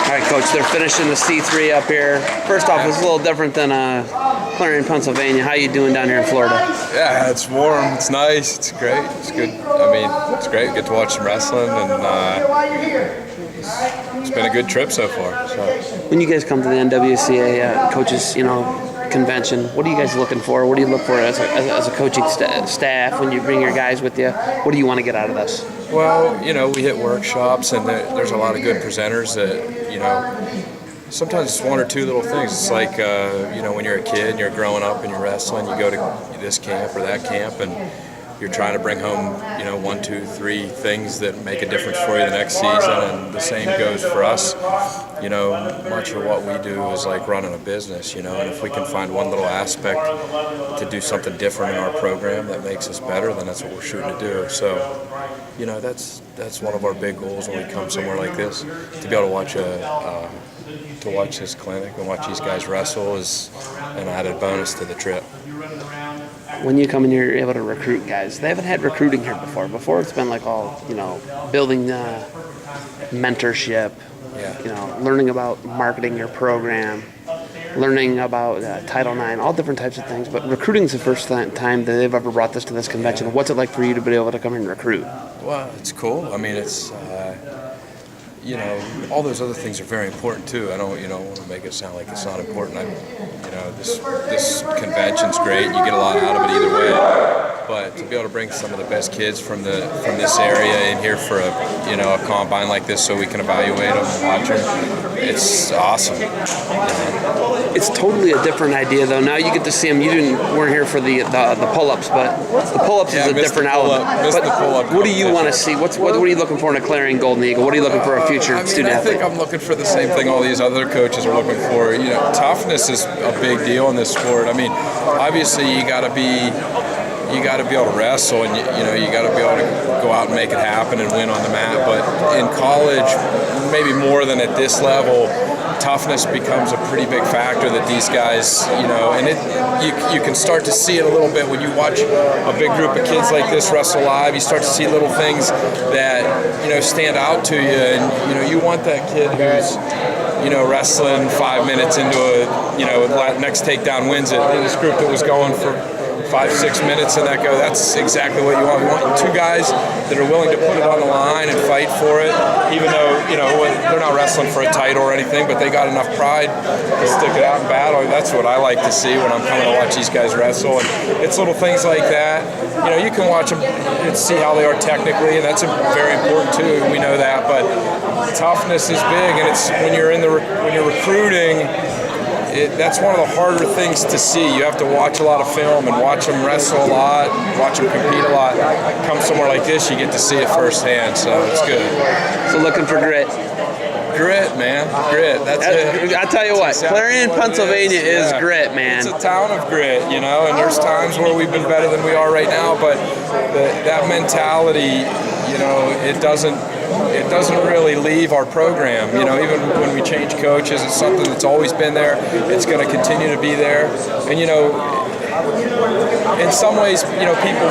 All right, Coach, they're finishing the C3 up here. First off, it's a little different than Clarion, Pennsylvania. How you doing down here in Florida? Yeah, it's warm, it's nice, it's great, it's good. I mean, it's great. Get to watch some wrestling, and it's been a good trip so far. So. When you guys come to the NWCA coaches, convention, what are you guys looking for? What do you look for as a coaching staff when you bring your guys with you? What do you want to get out of this? Well, we hit workshops, and there's a lot of good presenters that, sometimes it's one or two little things. It's like, when you're a kid and you're growing up and you're wrestling, you go to this camp or that camp, and you're trying to bring home, 1, 2, 3 things that make a difference for you the next season. And the same goes for us. Much of what we do is like running a business, and if we can find one little aspect to do something different in our program that makes us better, then that's what we're shooting to do. So, that's one of our big goals when we come somewhere like this. To be able to watch this clinic and watch these guys wrestle is an added bonus to the trip. When you come in here, you're able to recruit guys. They haven't had recruiting here before. Before it's been like all, building mentorship, learning about marketing your program, learning about Title IX, all different types of things. But recruiting is the first time that they've ever brought this to this convention. What's it like for you to be able to come here and recruit? Well, it's cool. I mean, it's, all those other things are very important too. I don't, want to make it sound like it's not important. This convention's great. You get a lot out of it either way. But to be able to bring some of the best kids from this area in here for a combine like this, so we can evaluate them and watch them, it's awesome. It's totally a different idea though. Now you get to see them. You weren't here for the pull-ups, but the pull-ups is a different element. But what do you want to see? What are you looking for in a Clarion Golden Eagle? What are you looking for a future student athlete? I think I'm looking for the same thing all these other coaches are looking for. Toughness is a big deal in this sport. I mean, obviously you got to be able to wrestle, and you got to be able to go out and make it happen and win on the mat. But in college, maybe more than at this level, toughness becomes a pretty big factor that these guys, and you can start to see it a little bit when you watch a big group of kids like this wrestle live. You start to see little things that stand out to you, and you want that kid who's wrestling 5 minutes into next takedown wins it. This group that was going for 5-6 minutes and that's exactly what you want. We want two guys that are willing to put it on the line and fight for it, even though they're not wrestling for a title or anything, but they got enough pride to stick it out in battle. That's what I like to see when I'm coming to watch these guys wrestle, and it's little things like that. You can watch them and see how they are technically, and that's very important too. We know that, but toughness is big, and it's when you're recruiting. That's one of the harder things to see. You have to watch a lot of film and watch them wrestle a lot, watch them compete a lot. Come somewhere like this, you get to see it firsthand, so it's good. So looking for grit. Grit, man. Grit. That's it. I tell you what, Clarion, Pennsylvania is grit, man. It's a town of grit, and there's times where we've been better than we are right now, but that mentality, it doesn't really leave our program. Even when we change coaches, it's something that's always been there. It's going to continue to be there. And in some ways, people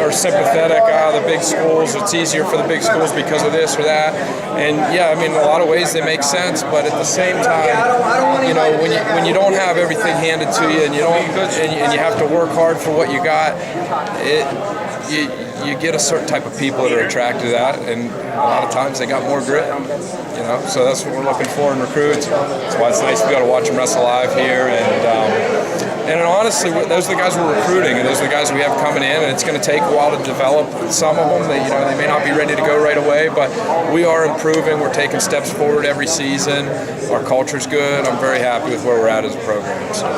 are sympathetic. The big schools, it's easier for the big schools because of this or that. And yeah, in a lot of ways they make sense. But at the same time, when you don't have everything handed to you, and you have to work hard for what you got, you get a certain type of people that are attracted to that, and a lot of times they got more grit, so that's what we're looking for in recruits. That's why it's nice to be able to watch them wrestle live here, and honestly, those are the guys we're recruiting, and those are the guys we have coming in, and it's going to take a while to develop some of them. They may not be ready to go right away, but we are improving. We're taking steps forward every season. Our culture's good. I'm very happy with where we're at as a program. So.